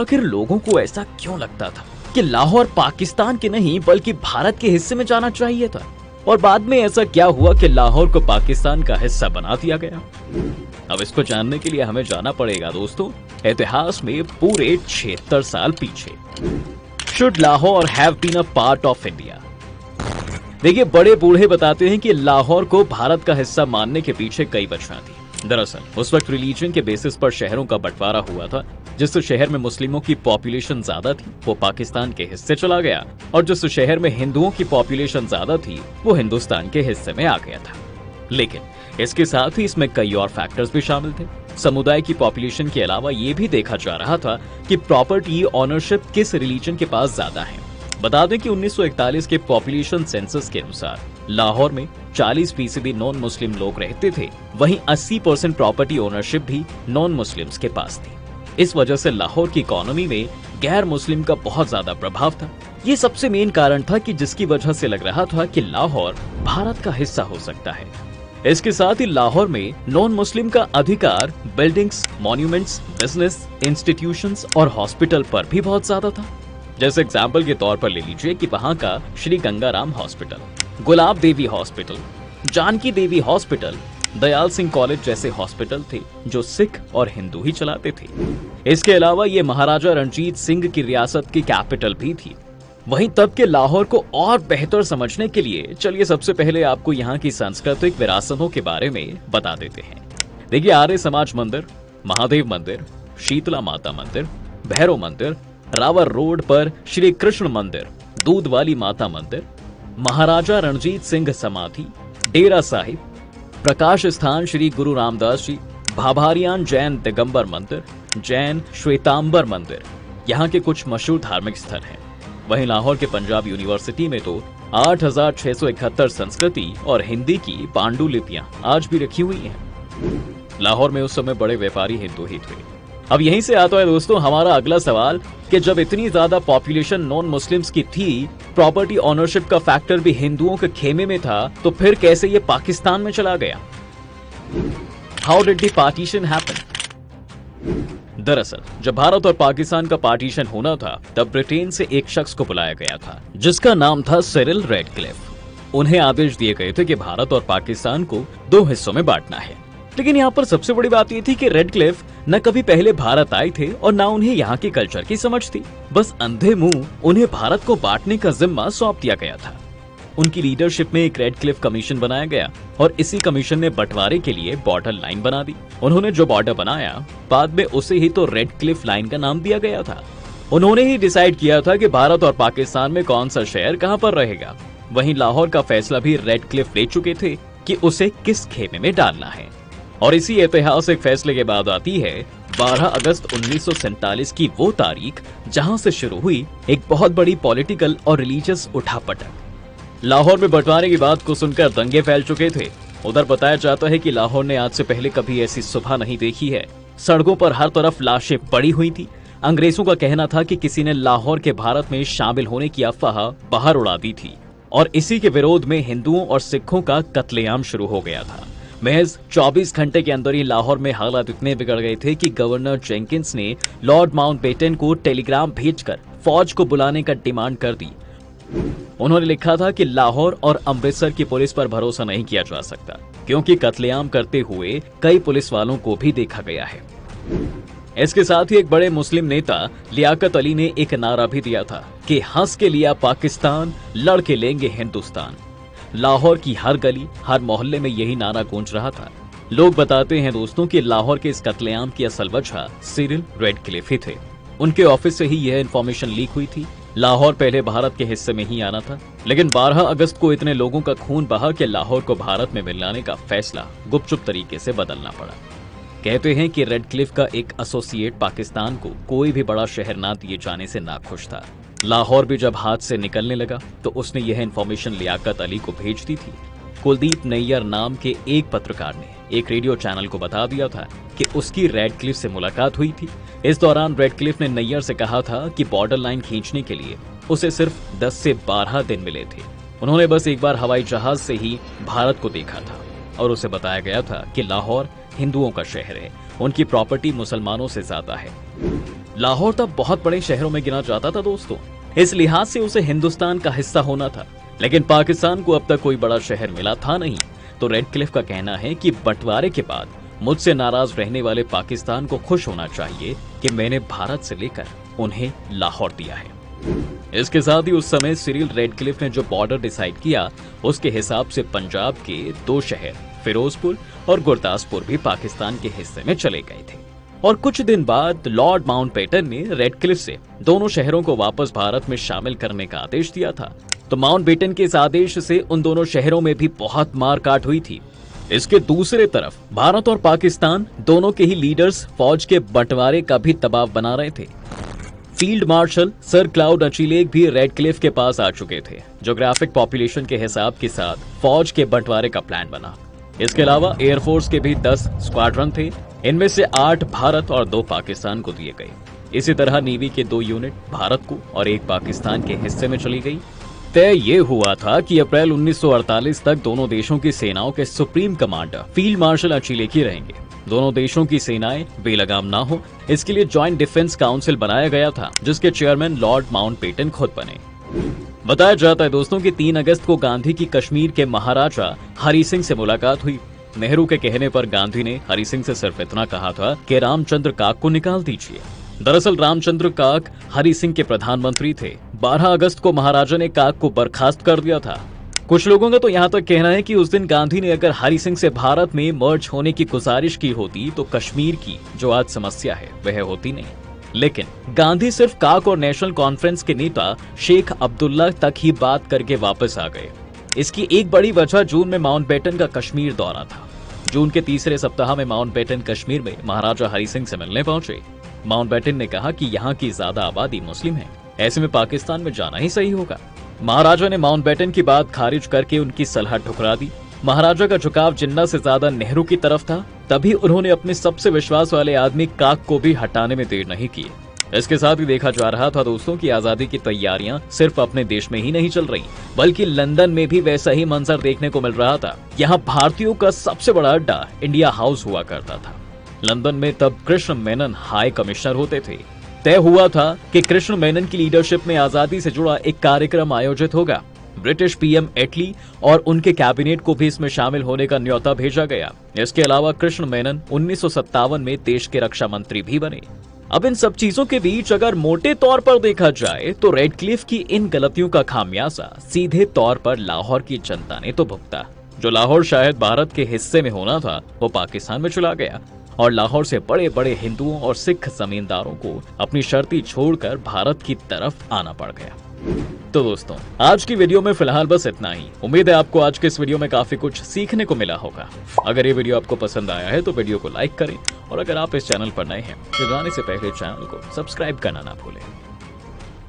आखिर लोगों को ऐसा क्यों लगता था कि लाहौर पाकिस्तान के नहीं बल्कि भारत के हिस्से में जाना चाहिए था, और बाद में ऐसा क्या हुआ कि लाहौर को पाकिस्तान का हिस्सा बना दिया गया। अब इसको जानने के लिए हमें जाना पड़ेगा दोस्तों इतिहास में पूरे 76 साल पीछे। Should Lahore have been a part of India? देखिए, बड़े बूढ़े बताते हैं कि लाहौर को भारत का हिस्सा मानने के पीछे कई वजह थी। दरअसल उस वक्त रिलीजन के बेसिस पर शहरों का बंटवारा हुआ था। जिस शहर में मुस्लिमों की पॉपुलेशन ज्यादा थी वो पाकिस्तान के हिस्से चला गया, और जिस शहर में हिंदुओं की पॉपुलेशन ज्यादा थी वो हिंदुस्तान के हिस्से में आ गया था। लेकिन इसके साथ ही इसमें कई और फैक्टर्स भी शामिल थे। समुदाय की पॉपुलेशन के अलावा ये भी देखा जा रहा था कि प्रॉपर्टी ऑनरशिप किस रिलीजन के पास ज्यादा है। बता दें कि 1941 के पॉपुलेशन सेंसस के अनुसार लाहौर में 40% नॉन मुस्लिम लोग रहते थे, वहीं 80% प्रॉपर्टी ओनरशिप भी नॉन मुस्लिम्स के पास थी। इस वजह से लाहौर की इकोनॉमी में गैर मुस्लिम का बहुत ज्यादा प्रभाव था। ये सबसे मेन कारण था कि जिसकी वजह से लग रहा था कि लाहौर भारत का हिस्सा हो सकता है। इसके साथ ही लाहौर में नॉन मुस्लिम का अधिकार बिल्डिंग्स, मॉन्यूमेंट्स, बिजनेस, इंस्टीट्यूशंस और हॉस्पिटल पर भी बहुत ज्यादा था। जैसे एग्जाम्पल के तौर पर ले लीजिए कि वहां का श्री गंगाराम हॉस्पिटल, गुलाब देवी हॉस्पिटल, जानकी देवी हॉस्पिटल, दयाल सिंह कॉलेज जैसे हॉस्पिटल थे जो सिख और हिंदू ही चलाते थे। इसके अलावा ये महाराजा रणजीत सिंह की रियासत की कैपिटल भी थी। वहीं तब के लाहौर को और बेहतर समझने के लिए चलिए सबसे पहले आपको यहाँ की सांस्कृतिक विरासतों के बारे में बता देते हैं। देखिए, आर्य समाज मंदिर, महादेव मंदिर, शीतला माता मंदिर, भैरव मंदिर, रावर रोड पर श्री कृष्ण मंदिर, दूध वाली माता मंदिर, महाराजा रणजीत सिंह समाधि, डेरा साहिब, प्रकाश स्थान श्री गुरु रामदास जी, भाभारियान जैन दिगंबर मंदिर, जैन श्वेतांबर मंदिर यहाँ के कुछ मशहूर धार्मिक स्थल हैं। वहीं लाहौर के पंजाब यूनिवर्सिटी में तो 8671 संस्कृति और हिंदी की पांडुलिपियां आज भी रखी हुई हैं। लाहौर में उस समय बड़े व्यापारी हिंदू ही थे। अब यहीं से आता है दोस्तों हमारा अगला सवाल कि जब इतनी ज्यादा पॉपुलेशन नॉन मुस्लिम्स की थी, प्रॉपर्टी ऑनरशिप का फैक्टर भी हिंदुओं के खेमे में था, तो फिर कैसे ये पाकिस्तान में चला गया? How did the partition happen? दरअसल जब भारत और पाकिस्तान का पार्टीशन होना था तब ब्रिटेन से एक शख्स को बुलाया गया था जिसका नाम था सिरिल रेडक्लिफ। उन्हें आदेश दिए गए थे कि भारत और पाकिस्तान को 2 हिस्सों में बांटना है। लेकिन यहाँ पर सबसे बड़ी बात यह थी कि रेडक्लिफ न कभी पहले भारत आए थे और न उन्हें यहाँ के कल्चर की समझ थी। बस अंधे मुंह उन्हें भारत को बांटने का जिम्मा सौंप दिया गया था। उनकी लीडरशिप में एक रेडक्लिफ कमीशन बनाया गया और इसी कमीशन ने बंटवारे के लिए बॉर्डर लाइन बना दी। उन्होंने जो बॉर्डर बनाया बाद में उसे ही तो रेडक्लिफ लाइन का नाम दिया गया था। उन्होंने ही डिसाइड किया था कि भारत और पाकिस्तान में कौन सा शहर कहां पर रहेगा। वहीं लाहौर का फैसला भी रेडक्लिफ ले चुके थे कि उसे किस खेमे में डालना है। और इसी ऐतिहासिक फैसले के बाद आती है 12 अगस्त 1947 की वो तारीख जहां से शुरू हुई एक बहुत बड़ी पॉलिटिकल और रिलीजियस उठापटक। लाहौर में बंटवारे की बात को सुनकर दंगे फैल चुके थे। उधर बताया जाता है कि लाहौर ने आज से पहले कभी ऐसी सुबह नहीं देखी है। सड़कों पर हर तरफ लाशें पड़ी हुई थी। अंग्रेजों का कहना था कि किसी ने लाहौर के भारत में शामिल होने की अफवाह बाहर उड़ा दी थी और इसी के विरोध में हिंदुओं और सिखों का कत्लेआम शुरू हो गया था। महज 24 घंटे के अंदर ही लाहौर में हालात इतने बिगड़ गए थे कि गवर्नर जेंकिंस ने लॉर्ड माउंटबेटन को टेलीग्राम भेजकर फौज को बुलाने का डिमांड कर दी। उन्होंने लिखा था कि लाहौर और अमृतसर की पुलिस पर भरोसा नहीं किया जा सकता क्योंकि कत्लेआम करते हुए कई पुलिस वालों को भी देखा गया है। इसके साथ ही एक बड़े मुस्लिम नेता लियाकत अली ने एक नारा भी दिया था कि हंस के लिया पाकिस्तान, लड़ के लेंगे हिंदुस्तान। लाहौर की हर गली, हर मोहल्ले में यही नारा गूंज रहा था। लोग बताते हैं दोस्तों कि लाहौर के इस कत्लेआम की असल वजह सिरिल रेडक्लिफ ही थे। उनके ऑफिस से ही यह इन्फॉर्मेशन लीक हुई थी। लाहौर पहले भारत के हिस्से में ही आना था, लेकिन 12 अगस्त को इतने लोगों का खून बहा कि लाहौर को भारत में मिलाने का फैसला गुपचुप तरीके से बदलना पड़ा। कहते हैं कि रेडक्लिफ का एक एसोसिएट पाकिस्तान को कोई भी बड़ा शहर ना दिए जाने से नाखुश था। लाहौर भी जब हाथ से निकलने लगा तो उसने यह इन्फॉर्मेशन लियाकत अली को भेज दी थी। कुलदीप नैयर नाम के एक पत्रकार ने एक रेडियो चैनल को बता दिया था कि उसकी रेडक्लिफ से मुलाकात हुई थी। इस दौरान रेडक्लिफ ने नैयर से कहा था कि बॉर्डर लाइन खींचने के लिए उसे सिर्फ 10 से 12 दिन मिले थे। उन्होंने बस एक बार हवाई जहाज से ही भारत को देखा था और उसे बताया गया था कि लाहौर हिंदुओं का शहर है, उनकी प्रॉपर्टी मुसलमानों से ज्यादा है। लाहौर तब बहुत बड़े शहरों में गिना जाता था दोस्तों, इस लिहाज से उसे हिंदुस्तान का हिस्सा होना था। लेकिन पाकिस्तान को अब तक कोई बड़ा शहर मिला था नहीं। तो रेडक्लिफ का कहना है कि बंटवारे के बाद मुझसे नाराज रहने वाले पाकिस्तान को खुश होना चाहिए कि मैंने भारत से लेकर उन्हें लाहौर दिया है। इसके साथ ही उस समय सिरिल रेडक्लिफ ने जो बॉर्डर डिसाइड किया, उसके हिसाब से पंजाब के 2 शहर फिरोजपुर और गुरदासपुर भी पाकिस्तान के हिस्से में चले गए थे। और कुछ दिन बाद लॉर्ड माउंटबेटन ने रेडक्लिफ से दोनों शहरों को वापस भारत में शामिल करने का आदेश दिया था। तो माउंटबेटन के इस आदेश से उन दोनों शहरों में भी बहुत मारकाट हुई थी। इसके दूसरे तरफ भारत और पाकिस्तान दोनों के ही लीडर्स फौज के बंटवारे का भी दबाव बना रहे थे। फील्ड मार्शल सर क्लाउड अचीलेक भी रेडक्लिफ के पास आ चुके थे। ज्योग्राफिक पॉपुलेशन के हिसाब के साथ फौज के बंटवारे का प्लान बना। इसके अलावा एयरफोर्स के भी 10 स्क्वाड्रन थे, इनमें से 8 भारत और 2 पाकिस्तान को दिए गए। इसी तरह नेवी के 2 यूनिट भारत को और 1 पाकिस्तान के हिस्से में चली गई। तय ये हुआ था कि अप्रैल 1948 तक दोनों देशों की सेनाओं के सुप्रीम कमांडर फील्ड मार्शल अचीलेक ही रहेंगे। दोनों देशों की सेनाएं बेलगाम ना हो, इसके लिए जॉइंट डिफेंस काउंसिल बनाया गया था, जिसके चेयरमैन लॉर्ड माउंटबेटन खुद बने। बताया जाता है दोस्तों कि 3 अगस्त को गांधी की कश्मीर के महाराजा हरि सिंह से मुलाकात हुई। नेहरू के कहने पर गांधी ने हरि सिंह से सिर्फ इतना कहा था कि रामचंद्र काक को निकाल दीजिए। दरअसल रामचंद्र काक हरि सिंह के प्रधानमंत्री थे। 12 अगस्त को महाराजा ने काक को बर्खास्त कर दिया था। कुछ लोगों का तो यहाँ तक कहना है कि उस दिन गांधी ने अगर हरि सिंह से भारत में मर्ज होने की गुजारिश की होती तो कश्मीर की जो आज समस्या है वह होती नहीं। लेकिन गांधी सिर्फ काक और नेशनल कॉन्फ्रेंस के नेता शेख अब्दुल्ला तक ही बात करके वापस आ गए। इसकी एक बड़ी वजह जून में माउंटबेटन का कश्मीर दौरा था। जून के तीसरे सप्ताह में माउंटबेटन कश्मीर में महाराजा हरि सिंह से मिलने पहुंचे। माउंटबेटन ने कहा कि यहाँ की ज्यादा आबादी मुस्लिम है, ऐसे में पाकिस्तान में जाना ही सही होगा। महाराजा ने माउंटबेटन की बात खारिज करके उनकी सलाह ठुकरा दी। महाराजा का झुकाव जिन्ना से ज्यादा नेहरू की तरफ था। तभी उन्होंने अपने सबसे विश्वास वाले आदमी काक को भी हटाने में देर नहीं की। इसके साथ ही देखा जा रहा था दोस्तों कि आजादी की तैयारियां सिर्फ अपने देश में ही नहीं चल रही, बल्कि लंदन में भी वैसा ही मंजर देखने को मिल रहा था। यहाँ भारतीयों का सबसे बड़ा अड्डा इंडिया हाउस हुआ करता था। लंदन में तब कृष्ण मेनन हाई कमिश्नर होते थे। तय हुआ था कि कृष्ण मेनन की लीडरशिप में आजादी से जुड़ा एक कार्यक्रम आयोजित होगा। ब्रिटिश पीएम एटली और उनके कैबिनेट को भी इसमें शामिल होने का न्योता भेजा गया। इसके अलावा कृष्ण मेनन 1957 में देश के रक्षा मंत्री भी बने। अब इन सब चीजों के बीच अगर मोटे तौर पर देखा जाए तो रेडक्लिफ की इन गलतियों का खामियाजा सीधे तौर पर लाहौर की जनता ने तो भुगता। जो लाहौर शायद भारत के हिस्से में होना था वो पाकिस्तान में चला गया और लाहौर से बड़े बड़े हिंदुओं और सिख जमींदारों को अपनी शर्ती छोड़कर भारत की तरफ आना पड़ गया। तो दोस्तों आज की वीडियो में फिलहाल बस इतना ही। उम्मीद है आपको आज के इस वीडियो में काफी कुछ सीखने को मिला होगा। अगर ये वीडियो आपको पसंद आया है तो वीडियो को लाइक करें और अगर आप इस चैनल पर नए हैं तो जाने से पहले चैनल को सब्सक्राइब करना ना भूलें।